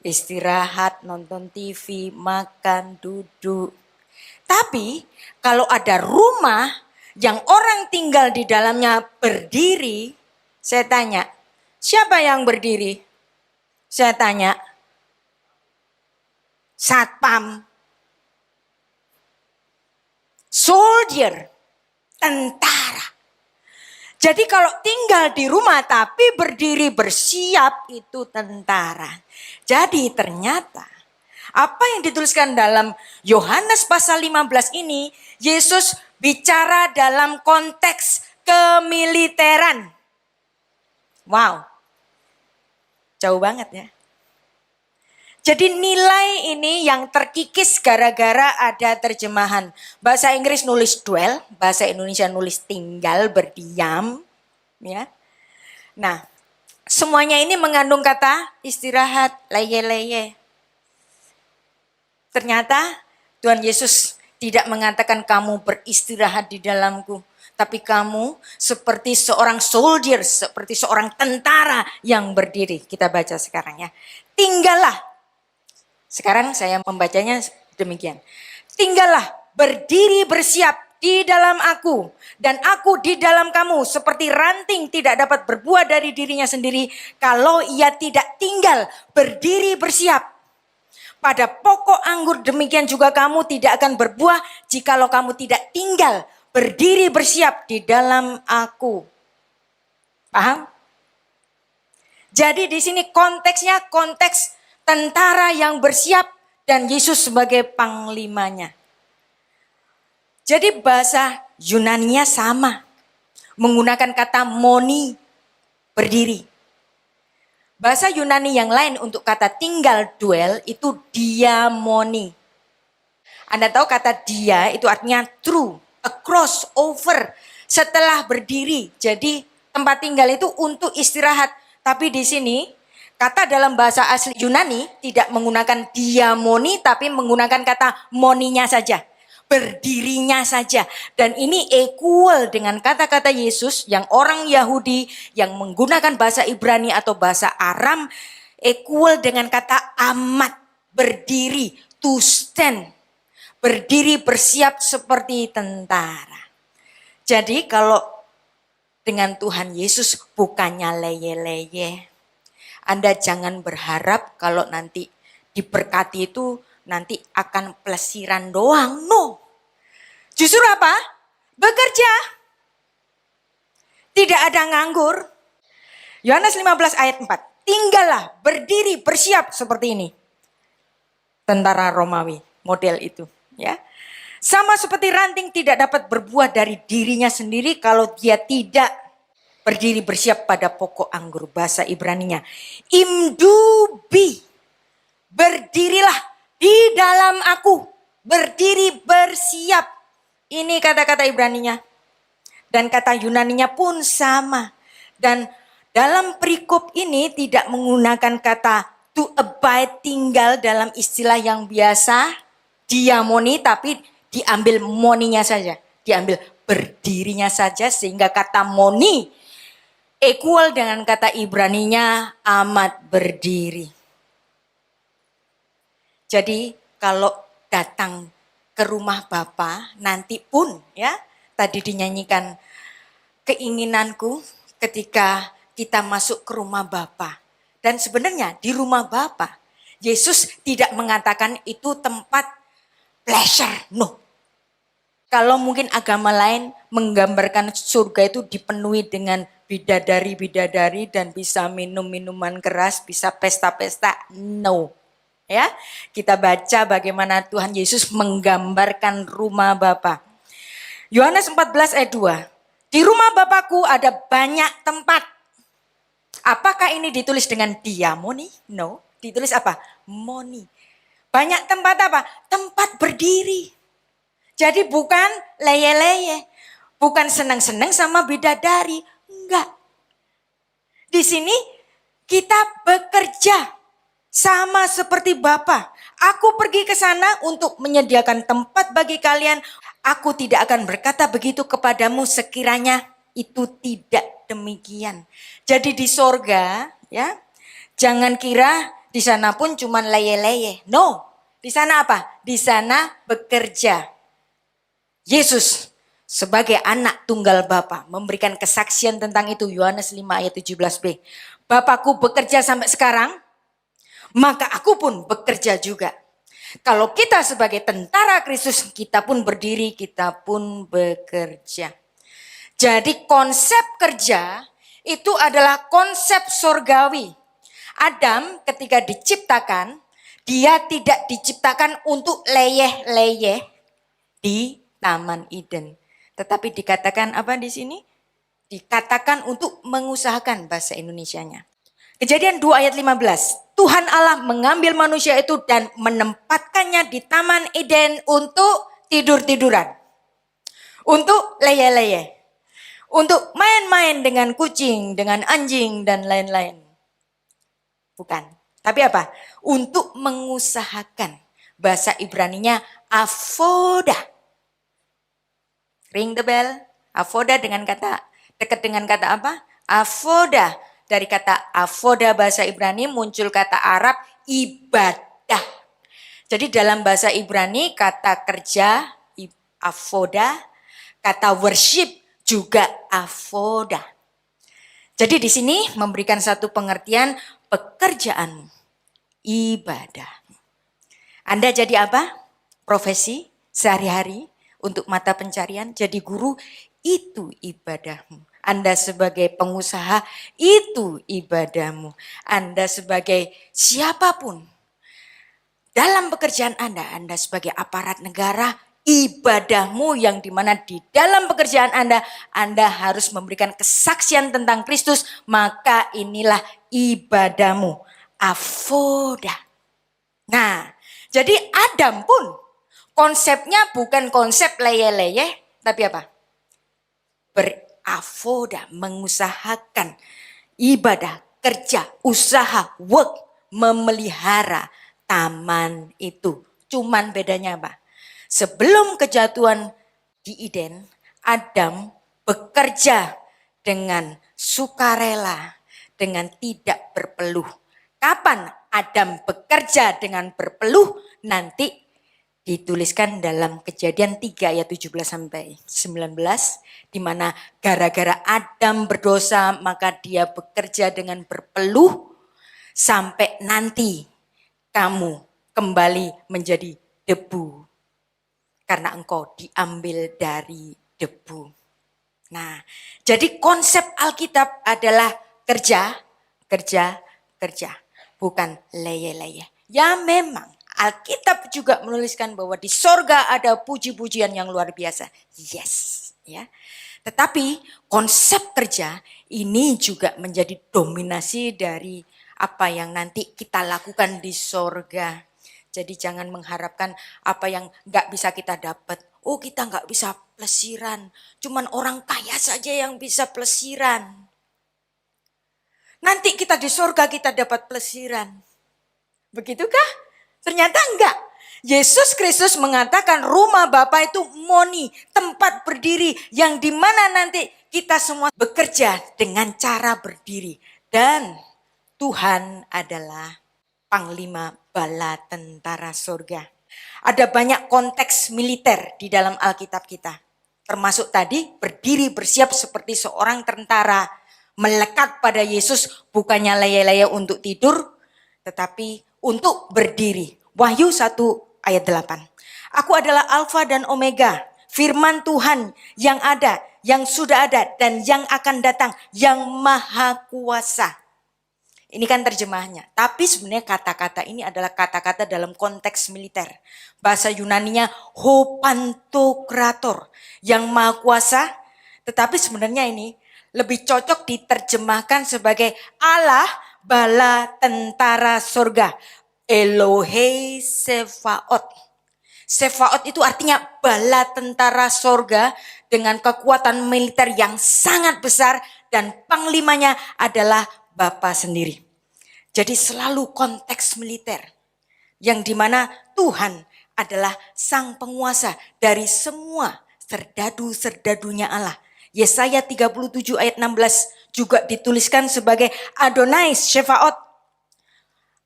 Istirahat, nonton TV, makan, duduk. Tapi kalau ada rumah yang orang tinggal di dalamnya berdiri, saya tanya, siapa yang berdiri? Saya tanya, satpam, soldier, tentara. Jadi kalau tinggal di rumah tapi berdiri bersiap itu tentara. Jadi ternyata Apa yang dituliskan dalam Yohanes pasal 15 ini, Yesus bicara dalam konteks kemiliteran. Wow, jauh banget ya. Jadi nilai ini yang terkikis gara-gara ada terjemahan. Bahasa Inggris nulis dwell, bahasa Indonesia nulis tinggal, berdiam. Ya. Nah, semuanya ini mengandung kata istirahat, leye-leye. Ternyata Tuhan Yesus tidak mengatakan kamu beristirahat di dalamku. Tapi kamu seperti seorang soldier, seperti seorang tentara yang berdiri. Kita baca sekarang ya. Tinggallah. Sekarang saya membacanya demikian. Tinggallah berdiri bersiap di dalam aku dan aku di dalam kamu, seperti ranting tidak dapat berbuah dari dirinya sendiri kalau ia tidak tinggal berdiri bersiap. Pada pokok anggur demikian juga kamu tidak akan berbuah jikalau kamu tidak tinggal berdiri bersiap di dalam aku. Paham? Jadi di sini konteksnya konteks tentara yang bersiap dan Yesus sebagai panglimanya. Jadi bahasa Yunaninya sama. Menggunakan kata moni, berdiri. Bahasa Yunani yang lain untuk kata tinggal dwell itu diamoni. Anda tahu kata dia itu artinya through, across, over, setelah berdiri. Jadi tempat tinggal itu untuk istirahat. Tapi di sini kata dalam bahasa asli Yunani tidak menggunakan diamoni tapi menggunakan kata moninya saja. Berdirinya saja. Dan ini equal dengan kata-kata Yesus yang orang Yahudi yang menggunakan bahasa Ibrani atau bahasa Aram. Equal dengan kata amat, berdiri, to stand. Berdiri bersiap seperti tentara. Jadi kalau dengan Tuhan Yesus bukannya leye-leye. Anda jangan berharap kalau nanti diberkati itu nanti akan plesiran doang. No. Justru apa? Bekerja. Tidak ada nganggur. Yohanes 15 ayat 4. Tinggallah berdiri bersiap seperti ini. Tentara Romawi model itu. Ya. Sama seperti ranting tidak dapat berbuah dari dirinya sendiri kalau dia tidak berdiri bersiap pada pokok anggur. Bahasa Ibraninya. Imdubi. Berdirilah di dalam aku. Berdiri bersiap. Ini kata-kata Ibraninya. Dan kata Yunaninya pun sama. Dan dalam perikop ini tidak menggunakan kata to abide, tinggal dalam istilah yang biasa. Diamoni, tapi diambil moninya saja. Diambil berdirinya saja sehingga kata moni equal dengan kata Ibraninya amat berdiri. Jadi kalau datang ke rumah Bapa nanti pun ya tadi dinyanyikan keinginanku ketika kita masuk ke rumah Bapa. Dan sebenarnya di rumah Bapa Yesus tidak mengatakan itu tempat pleasure, no. Kalau mungkin agama lain menggambarkan surga itu dipenuhi dengan bidadari-bidadari dan bisa minum minuman keras, bisa pesta-pesta. No. Ya, kita baca bagaimana Tuhan Yesus menggambarkan rumah Bapa. Yohanes 14 ayat 2. Di rumah Bapakku ada banyak tempat. Apakah ini ditulis dengan diamoni? No. Ditulis apa? Moni. Banyak tempat apa? Tempat berdiri. Jadi bukan leye-leye. Bukan senang-senang sama bidadari. Enggak. Di sini kita bekerja sama seperti Bapa. Aku pergi ke sana untuk menyediakan tempat bagi kalian. Aku tidak akan berkata begitu kepadamu sekiranya itu tidak demikian. Jadi di sorga ya, jangan kira di sana pun cuman leye-leye. No, di sana apa? Di sana bekerja. Yesus sebagai anak tunggal Bapa memberikan kesaksian tentang itu. Yohanes 5 ayat 17b. Bapakku bekerja sampai sekarang, maka aku pun bekerja juga. Kalau kita sebagai tentara Kristus, kita pun berdiri, kita pun bekerja. Jadi konsep kerja itu adalah konsep surgawi. Adam ketika diciptakan, Dia tidak diciptakan untuk leyeh-leyeh di Taman Eden. Tetapi dikatakan apa di sini? Dikatakan untuk mengusahakan bahasa Indonesianya. Kejadian 2 ayat 15. Tuhan Allah mengambil manusia itu dan menempatkannya di Taman Eden untuk tidur-tiduran. Untuk leyeh-leyeh. Untuk main-main dengan kucing, dengan anjing, dan lain-lain. Bukan. Tapi apa? Untuk mengusahakan. Bahasa Ibraninya avoda. Ring the bell. Avoda dekat dengan kata apa? Avoda. Dari kata avoda bahasa Ibrani muncul kata Arab ibadah. Jadi dalam bahasa Ibrani kata kerja avoda, kata worship juga avoda. Jadi di sini memberikan satu pengertian pekerjaanmu, ibadah. Anda jadi apa? Profesi sehari-hari untuk mata pencarian, jadi guru, itu ibadahmu. Anda sebagai pengusaha, itu ibadahmu. Anda sebagai siapapun, dalam pekerjaan Anda sebagai aparat negara, ibadahmu yang dimana di dalam pekerjaan Anda harus memberikan kesaksian tentang Kristus, maka inilah ibadahmu, avoda. Nah, jadi Adam pun konsepnya bukan konsep leyeh-leyeh, tapi apa? Beravoda, mengusahakan ibadah, kerja, usaha, work, memelihara taman itu. Cuman bedanya apa? Sebelum kejatuhan di Eden, Adam bekerja dengan sukarela, dengan tidak berpeluh. Kapan Adam bekerja dengan berpeluh? Nanti dituliskan dalam Kejadian 3 ayat 17 sampai 19, di mana gara-gara Adam berdosa maka dia bekerja dengan berpeluh sampai nanti kamu kembali menjadi debu karena engkau diambil dari debu. Nah, jadi konsep Alkitab adalah kerja, bukan leyeh-leyeh. Ya memang Alkitab juga menuliskan bahwa di sorga ada puji-pujian yang luar biasa. Yes, ya. Tetapi konsep kerja ini juga menjadi dominasi dari apa yang nanti kita lakukan di sorga. Jadi jangan mengharapkan apa yang gak bisa kita dapat. Oh, kita gak bisa plesiran. Cuman orang kaya saja yang bisa plesiran. Nanti kita di sorga kita dapat plesiran. Begitukah? Ternyata enggak. Yesus Kristus mengatakan rumah Bapa itu moni, tempat berdiri yang dimana nanti kita semua bekerja dengan cara berdiri. Dan Tuhan adalah Panglima Bala Tentara Surga. Ada banyak konteks militer di dalam Alkitab kita. Termasuk tadi berdiri bersiap seperti seorang tentara. Melekat pada Yesus bukannya leyeh-leyeh untuk tidur, tetapi untuk berdiri. Wahyu 1 ayat 8. Aku adalah Alfa dan Omega, firman Tuhan yang ada, yang sudah ada, dan yang akan datang, yang maha kuasa. Ini kan terjemahnya. Tapi sebenarnya kata-kata ini adalah kata-kata dalam konteks militer. Bahasa Yunaninya hopantokrator, yang maha kuasa. Tetapi sebenarnya ini lebih cocok diterjemahkan sebagai Allah bala tentara surga. Elohe Sefaot. Sefaot itu artinya bala tentara surga dengan kekuatan militer yang sangat besar dan panglimanya adalah Bapa sendiri. Jadi selalu konteks militer yang dimana Tuhan adalah sang penguasa dari semua serdadu-serdadunya Allah. Yesaya 37 ayat 16 juga dituliskan sebagai Adonai Sefaot.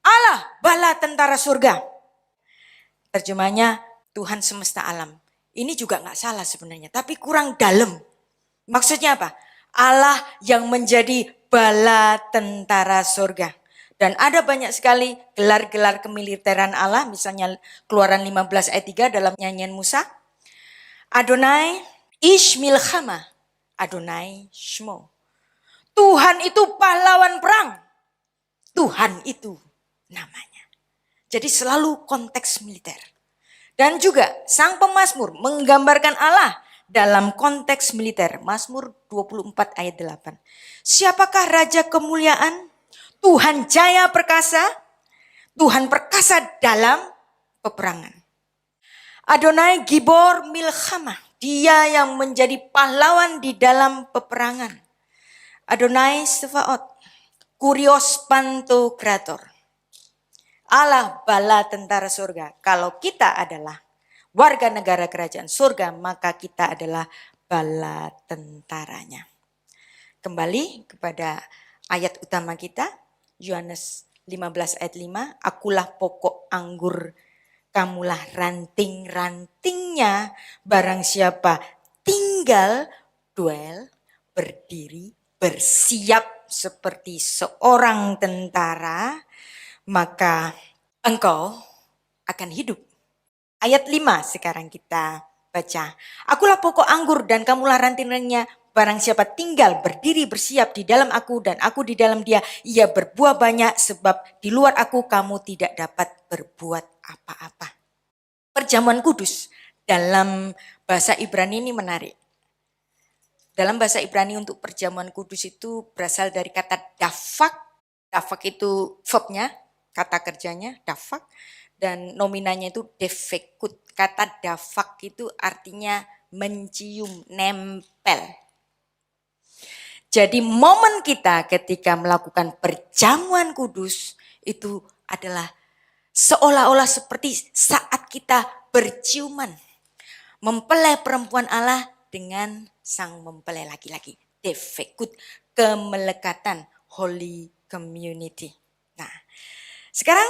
Allah bala tentara surga. Terjemahnya Tuhan semesta alam. Ini juga gak salah sebenarnya, tapi kurang dalam. Maksudnya apa? Allah yang menjadi bala tentara surga. Dan ada banyak sekali gelar-gelar kemiliteran Allah, misalnya Keluaran 15 ayat 3 dalam nyanyian Musa. Adonai Ish Milchama, Adonai Shmo. Tuhan itu pahlawan perang. Tuhan itu namanya. Jadi selalu konteks militer. Dan juga sang pemazmur menggambarkan Allah dalam konteks militer. Mazmur 24 ayat 8. Siapakah Raja kemuliaan? Tuhan jaya perkasa. Tuhan perkasa dalam peperangan. Adonai Gibor Milchamah. Dia yang menjadi pahlawan di dalam peperangan. Adonai Sefaot. Kurios Pantokrator. Allah bala tentara surga. Kalau kita adalah warga negara kerajaan surga, maka kita adalah bala tentaranya. Kembali kepada ayat utama kita, Yohanes 15 ayat 5, akulah pokok anggur, kamulah ranting-rantingnya, barang siapa tinggal, dwell, berdiri, bersiap seperti seorang tentara, maka engkau akan hidup. Ayat 5 sekarang kita baca. Akulah pokok anggur dan kamulah ranting-rantingnya. Barang siapa tinggal berdiri bersiap di dalam aku dan aku di dalam dia. Ia berbuah banyak sebab di luar aku kamu tidak dapat berbuat apa-apa. Perjamuan kudus dalam bahasa Ibrani ini menarik. Dalam bahasa Ibrani untuk perjamuan kudus itu berasal dari kata dafak. Dafak itu verbnya. Kata kerjanya dafak dan nominanya itu defekut. Kata dafak itu artinya mencium, nempel. Jadi momen kita ketika melakukan perjamuan kudus itu adalah seolah-olah seperti saat kita berciuman. Mempelai perempuan Allah dengan sang mempelai laki-laki. Defekut, kemelekatan, holy community. Nah, sekarang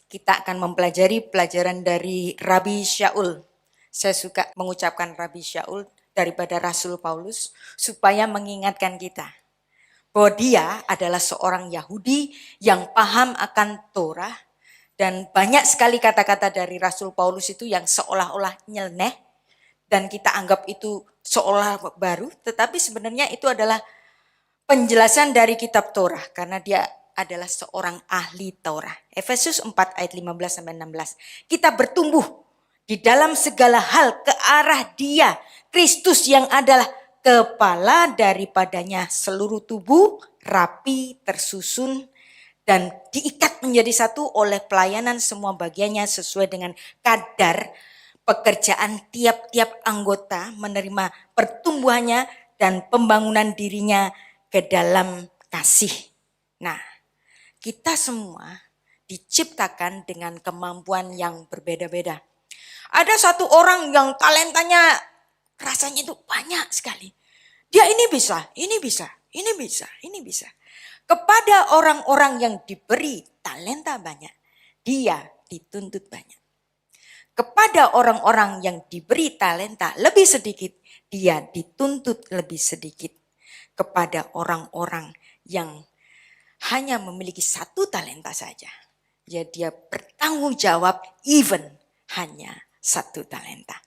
kita akan mempelajari pelajaran dari Rabi Shaul. Saya suka mengucapkan Rabi Shaul daripada Rasul Paulus supaya mengingatkan kita bahwa dia adalah seorang Yahudi yang paham akan Torah dan banyak sekali kata-kata dari Rasul Paulus itu yang seolah-olah nyeleneh dan kita anggap itu seolah baru, tetapi sebenarnya itu adalah penjelasan dari kitab Torah karena dia adalah seorang ahli Taurat. Efesus 4 ayat 15 sampai 16. Kita bertumbuh di dalam segala hal ke arah Dia, Kristus yang adalah kepala daripadanya seluruh tubuh rapi tersusun dan diikat menjadi satu oleh pelayanan semua bagiannya sesuai dengan kadar pekerjaan tiap-tiap anggota menerima pertumbuhannya dan pembangunan dirinya ke dalam kasih. Nah, kita semua diciptakan dengan kemampuan yang berbeda-beda. Ada satu orang yang talentanya rasanya itu banyak sekali. Dia ini bisa, ini bisa, ini bisa, ini bisa. Kepada orang-orang yang diberi talenta banyak, dia dituntut banyak. Kepada orang-orang yang diberi talenta lebih sedikit, dia dituntut lebih sedikit. Kepada orang-orang yang hanya memiliki satu talenta saja, ya dia bertanggung jawab even hanya satu talenta.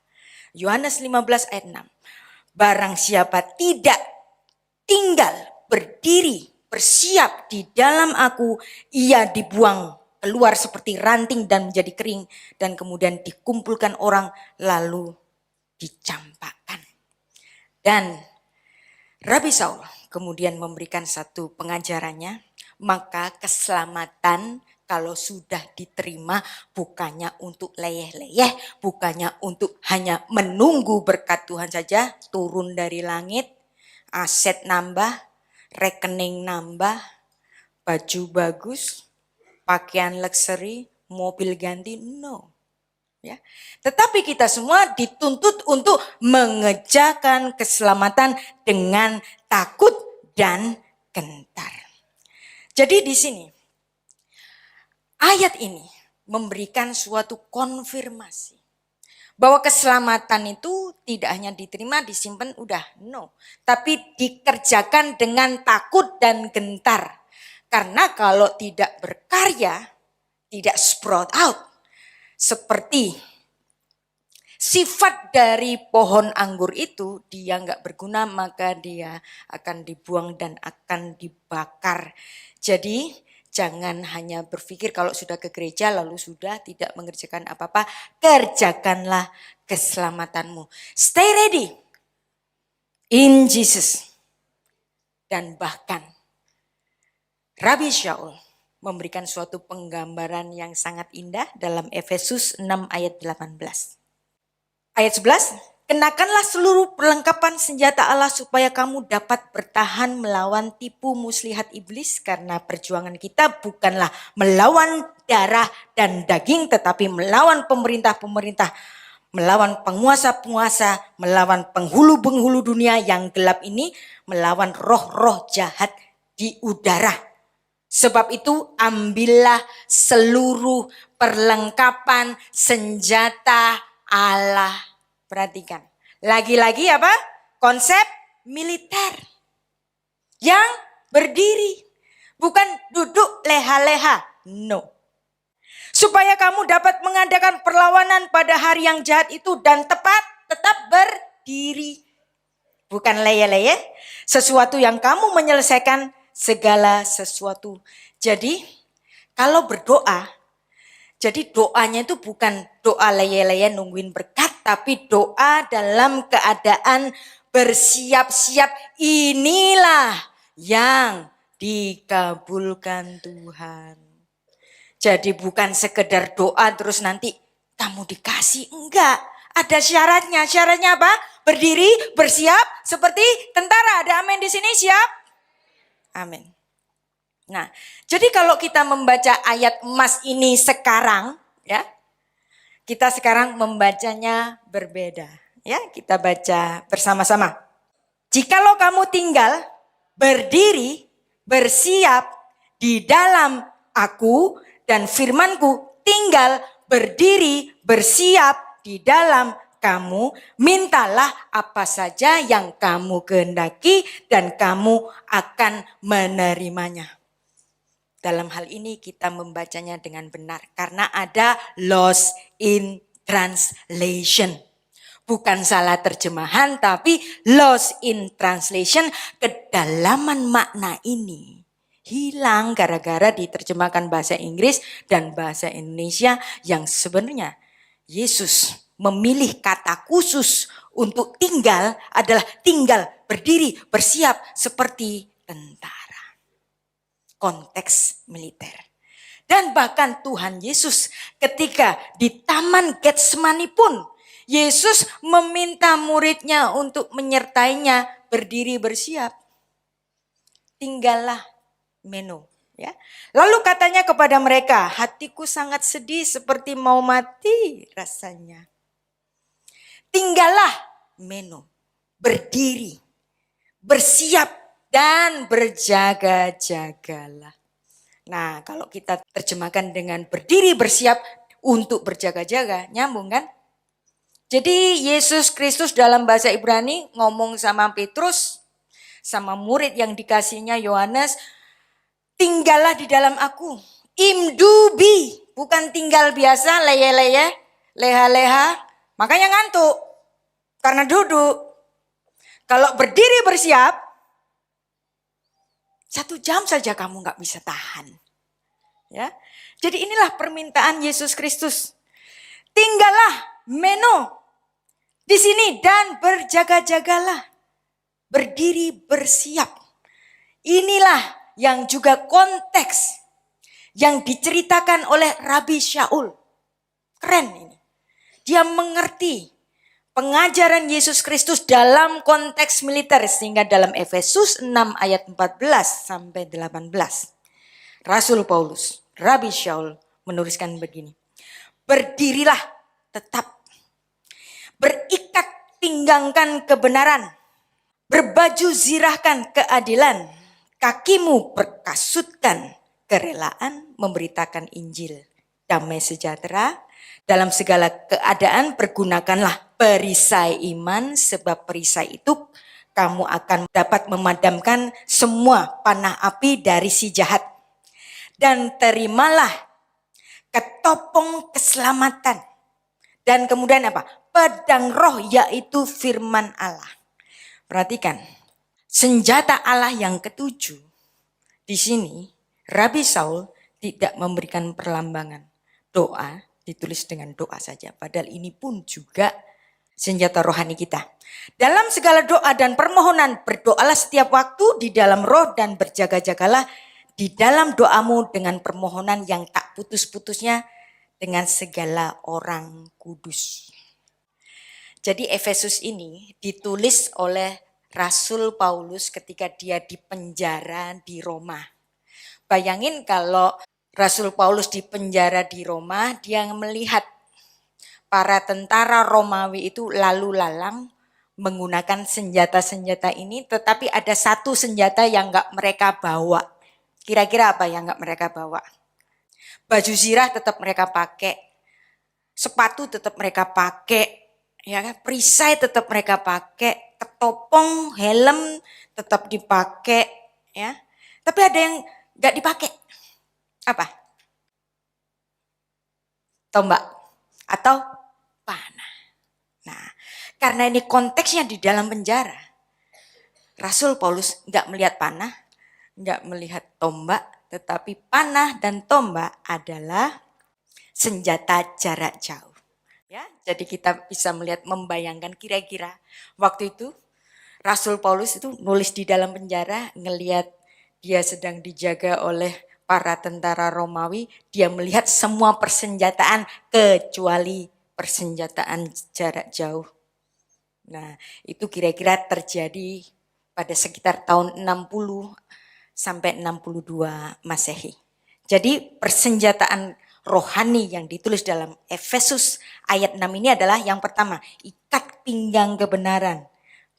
Yohanes 15 ayat 6. Barang siapa tidak tinggal berdiri bersiap di dalam aku, ia dibuang keluar seperti ranting dan menjadi kering dan kemudian dikumpulkan orang lalu dicampakkan. Dan Rabi Shaul kemudian memberikan satu pengajarannya. Maka keselamatan kalau sudah diterima bukannya untuk leyeh-leyeh, bukannya untuk hanya menunggu berkat Tuhan saja turun dari langit, aset nambah, rekening nambah, baju bagus, pakaian luxury, mobil ganti, no. Ya. Tetapi kita semua dituntut untuk mengejarkan keselamatan dengan takut dan gentar. Jadi di sini ayat ini memberikan suatu konfirmasi bahwa keselamatan itu tidak hanya diterima, disimpan, udah, no. Tapi dikerjakan dengan takut dan gentar. Karena kalau tidak berkarya, tidak sprout out. Seperti sifat dari pohon anggur itu, dia nggak berguna, maka dia akan dibuang dan akan dibakar. Jadi Jangan hanya berpikir kalau sudah ke gereja lalu sudah tidak mengerjakan apa-apa. Kerjakanlah keselamatanmu. Stay ready in Jesus. Dan bahkan Rabi Shaul memberikan suatu penggambaran yang sangat indah dalam Efesus 6 ayat 18. Ayat 11. Kenakanlah seluruh perlengkapan senjata Allah supaya kamu dapat bertahan melawan tipu muslihat iblis, karena perjuangan kita bukanlah melawan darah dan daging tetapi melawan pemerintah-pemerintah, melawan penguasa-penguasa, melawan penghulu-penghulu dunia yang gelap ini, melawan roh-roh jahat di udara. Sebab itu ambillah seluruh perlengkapan senjata Allah. Perhatikan. Lagi-lagi apa? Konsep militer. Yang berdiri. Bukan duduk leha-leha. No. Supaya kamu dapat mengadakan perlawanan pada hari yang jahat itu dan tetap berdiri. Bukan leye-leye. Sesuatu yang kamu menyelesaikan segala sesuatu. Jadi kalau berdoa, jadi doanya itu bukan doa leye-leye nungguin berkat, tapi doa dalam keadaan bersiap-siap. Inilah yang dikabulkan Tuhan. Jadi bukan sekedar doa terus nanti kamu dikasih. Enggak, ada syaratnya. Syaratnya apa? Berdiri, bersiap seperti tentara. Ada amin di sini, siap? Amin. Nah, jadi kalau kita membaca ayat emas ini sekarang, ya, kita sekarang membacanya berbeda. Ya, kita baca bersama-sama. Jikalau kamu tinggal, berdiri, bersiap di dalam aku dan firmanku, tinggal, berdiri, bersiap di dalam kamu, mintalah apa saja yang kamu kehendaki dan kamu akan menerimanya. Dalam hal ini kita membacanya dengan benar karena ada lost in translation. Bukan salah terjemahan tapi lost in translation. Kedalaman makna ini hilang gara-gara diterjemahkan bahasa Inggris dan bahasa Indonesia yang sebenarnya Yesus memilih kata khusus untuk tinggal adalah tinggal, berdiri, bersiap seperti tentara. Konteks militer. Dan bahkan Tuhan Yesus ketika di Taman Getsemani pun Yesus meminta muridnya untuk menyertainya berdiri bersiap. Tinggallah meno. Ya. Lalu katanya kepada mereka, hatiku sangat sedih seperti mau mati rasanya. Tinggallah meno. Berdiri. Bersiap. Dan berjaga-jagalah. Nah, kalau kita terjemahkan dengan berdiri bersiap untuk berjaga-jaga, nyambung kan? Jadi Yesus Kristus dalam bahasa Ibrani ngomong sama Petrus, sama murid yang dikasihnya Yohanes, tinggallah di dalam aku. Imdubi, bukan tinggal biasa, leye-leye, leha-leha, makanya ngantuk karena duduk. Kalau berdiri bersiap, 1 jam saja kamu gak bisa tahan. Ya, jadi inilah permintaan Yesus Kristus. Tinggallah meno di sini dan berjaga-jagalah. Berdiri bersiap. Inilah yang juga konteks yang diceritakan oleh Rabi Shaul. Keren ini. Dia mengerti pengajaran Yesus Kristus dalam konteks militer sehingga dalam Efesus 6 ayat 14 sampai 18. Rasul Paulus, Rabi Shaul menuliskan begini. Berdirilah tetap. Berikat pinggangkan kebenaran. Berbaju zirahkan keadilan. Kakimu berkasutkan kerelaan memberitakan Injil. Damai sejahtera. Dalam segala keadaan pergunakanlah perisai iman, sebab perisai itu kamu akan dapat memadamkan semua panah api dari si jahat. Dan terimalah ketopong keselamatan. Dan kemudian apa? Pedang roh, yaitu firman Allah. Perhatikan, senjata Allah yang ketujuh di sini Rabi Saul tidak memberikan perlambangan. Doa ditulis dengan doa saja. Padahal ini pun juga senjata rohani kita. Dalam segala doa dan permohonan, berdoalah setiap waktu di dalam roh dan berjaga-jagalah di dalam doamu dengan permohonan yang tak putus-putusnya dengan segala orang kudus. Jadi Efesus ini ditulis oleh Rasul Paulus ketika dia di penjara di Roma. Bayangin kalau Rasul Paulus di penjara di Roma, dia melihat para tentara Romawi itu lalu lalang menggunakan senjata-senjata ini, tetapi ada satu senjata yang enggak mereka bawa. Kira-kira apa yang enggak mereka bawa? Baju zirah tetap mereka pakai, sepatu tetap mereka pakai, ya kan? Perisai tetap mereka pakai, ketopong, helm tetap dipakai, ya. Tapi ada yang enggak dipakai. Apa? Tombak atau panah. Nah, karena ini konteksnya di dalam penjara, Rasul Paulus enggak melihat panah, enggak melihat tombak, tetapi panah dan tombak adalah senjata jarak jauh. Ya, jadi kita bisa melihat, membayangkan kira-kira waktu itu Rasul Paulus itu nulis di dalam penjara, ngelihat dia sedang dijaga oleh para tentara Romawi, dia melihat semua persenjataan kecuali persenjataan jarak jauh. Nah, itu kira-kira terjadi pada sekitar tahun 60 sampai 62 Masehi. Jadi persenjataan rohani yang ditulis dalam Efesus ayat 6 ini adalah yang pertama, ikat pinggang kebenaran.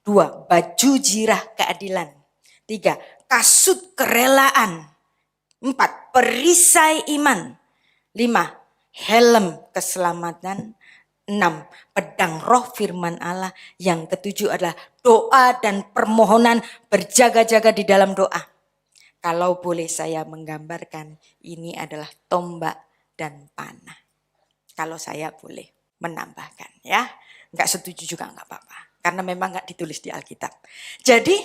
2, baju jirah keadilan. 3, kasut kerelaan. 4, perisai iman. 5, helm keselamatan. 6, pedang roh firman Allah. Yang ketujuh adalah doa dan permohonan, berjaga-jaga di dalam doa. Kalau boleh saya menggambarkan, ini adalah tombak dan panah. Kalau saya boleh menambahkan, ya. Enggak setuju juga enggak apa-apa. Karena memang enggak ditulis di Alkitab. Jadi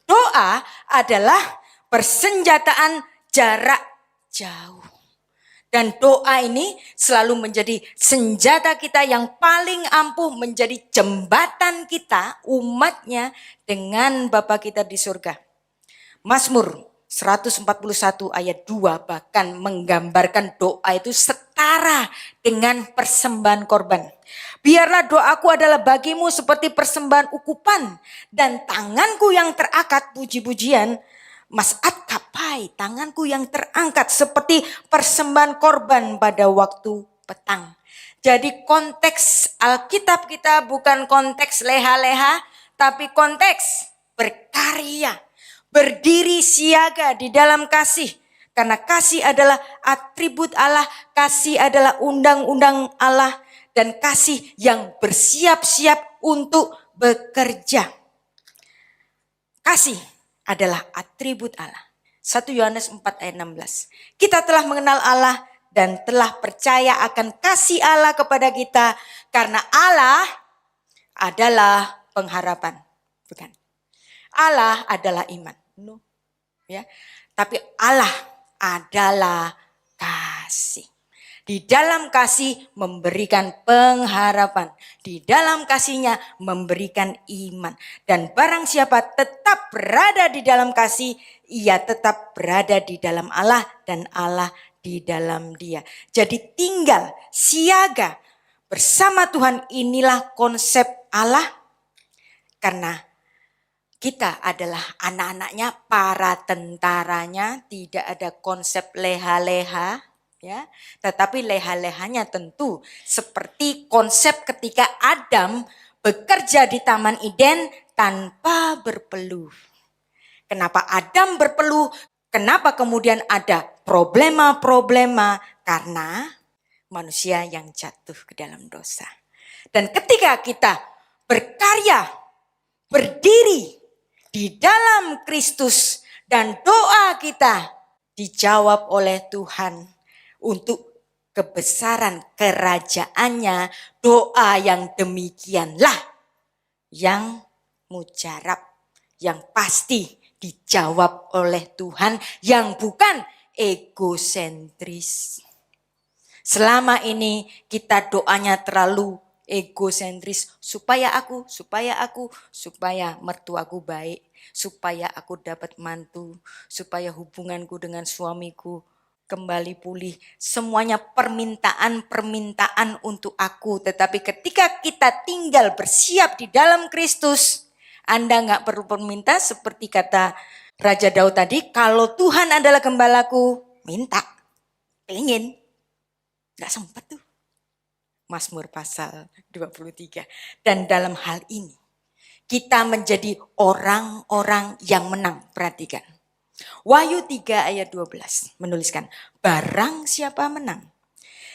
doa adalah persenjataan jarak jauh. Dan doa ini selalu menjadi senjata kita yang paling ampuh, menjadi jembatan kita, umatnya, dengan Bapa kita di surga. Mazmur 141 ayat 2 bahkan menggambarkan doa itu setara dengan persembahan korban. Biarlah doaku adalah bagimu seperti persembahan ukupan, dan tanganku yang terangkat, puji-pujian, mas'at kapai, tanganku yang terangkat seperti persembahan korban pada waktu petang. Jadi konteks Alkitab kita bukan konteks leha-leha, tapi konteks berkarya, berdiri siaga di dalam kasih. Karena kasih adalah atribut Allah, kasih adalah undang-undang Allah, dan kasih yang bersiap-siap untuk bekerja. Kasih adalah atribut Allah. 1 Yohanes 4 ayat 16. Kita telah mengenal Allah dan telah percaya akan kasih Allah kepada kita, karena Allah adalah pengharapan. Bukan. Allah adalah iman. No. Ya. Tapi Allah adalah kasih. Di dalam kasih memberikan pengharapan. Di dalam kasihnya memberikan iman. Dan barang siapa tetap berada di dalam kasih, ia tetap berada di dalam Allah dan Allah di dalam dia. Jadi tinggal siaga bersama Tuhan, inilah konsep Allah. Karena kita adalah anak-anaknya, para tentaranya, tidak ada konsep leha-leha. Ya, tetapi leha-lehanya tentu seperti konsep ketika Adam bekerja di Taman Eden tanpa berpeluh. Kenapa Adam berpeluh? Kenapa kemudian ada problema-problema? Karena manusia yang jatuh ke dalam dosa. Dan ketika kita berkarya, berdiri di dalam Kristus, dan doa kita dijawab oleh Tuhan, untuk kebesaran kerajaannya, doa yang demikianlah yang mujarab, yang pasti dijawab oleh Tuhan, yang bukan egosentris. Selama ini kita doanya terlalu egosentris, supaya mertuaku baik, supaya aku dapat mantu, supaya hubunganku dengan suamiku kembali pulih. Semuanya permintaan untuk aku. Tetapi ketika kita tinggal bersiap di dalam Kristus, Anda nggak perlu meminta seperti kata Raja Daud tadi, kalau Tuhan adalah gembalaku, minta, pengen. Nggak sempat tuh. Mazmur pasal 23. Dan dalam hal ini, kita menjadi orang-orang yang menang. Perhatikan. Wahyu 3 ayat 12 menuliskan, barang siapa menang,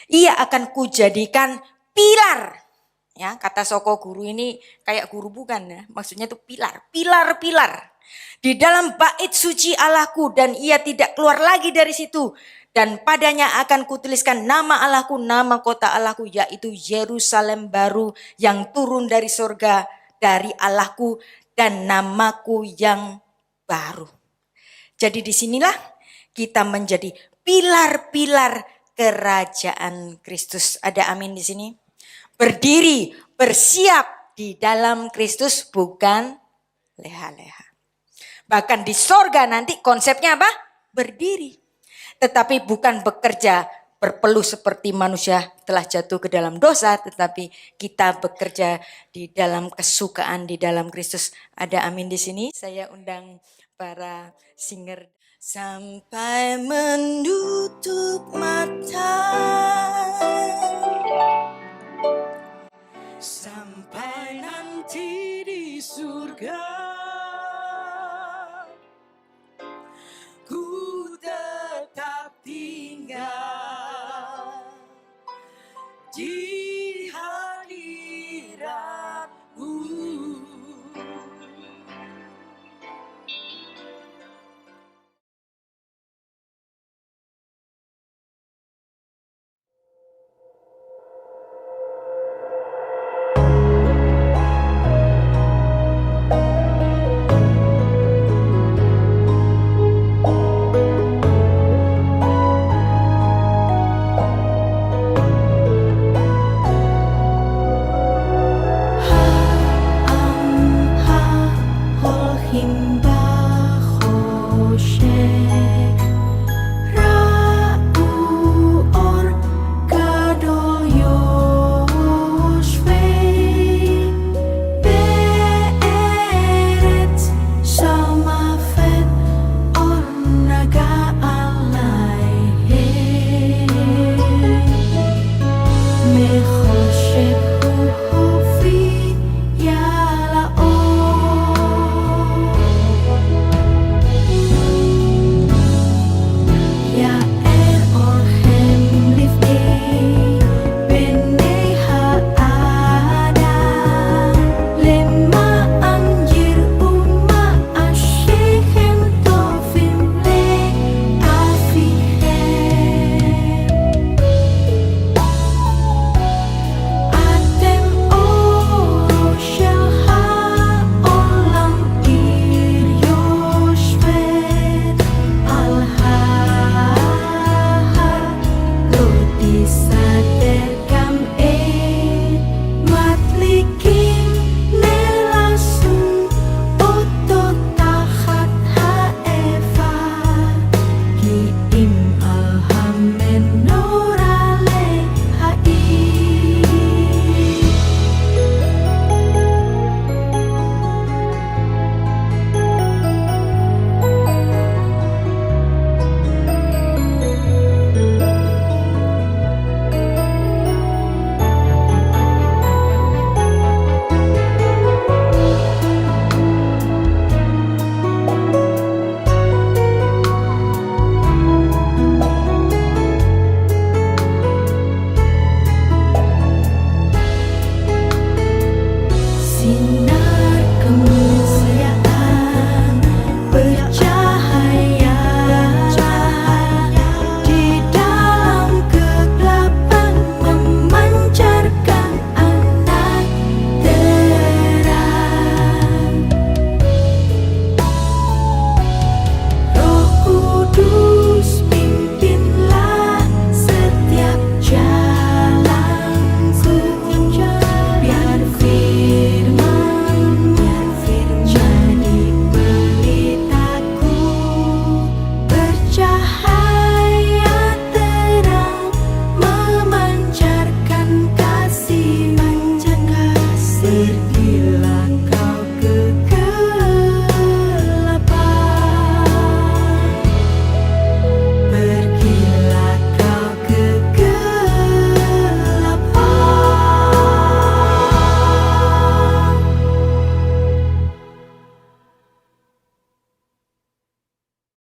ia akan kujadikan pilar. Ya, kata Soko guru ini kayak guru bukan ya, maksudnya itu pilar di dalam bait suci Allahku, dan ia tidak keluar lagi dari situ. Dan padanya akan kutuliskan nama Allahku, nama kota Allahku, yaitu Yerusalem baru yang turun dari surga dari Allahku, dan namaku yang baru. Jadi disinilah kita menjadi pilar-pilar kerajaan Kristus. Ada amin di sini? Berdiri, bersiap di dalam Kristus, bukan leha-leha. Bahkan di sorga nanti konsepnya apa? Berdiri. Tetapi bukan bekerja berpeluh seperti manusia telah jatuh ke dalam dosa, tetapi kita bekerja di dalam kesukaan di dalam Kristus. Ada amin di sini? Saya undang para singer sampai menutup mata, sampai nanti di surga.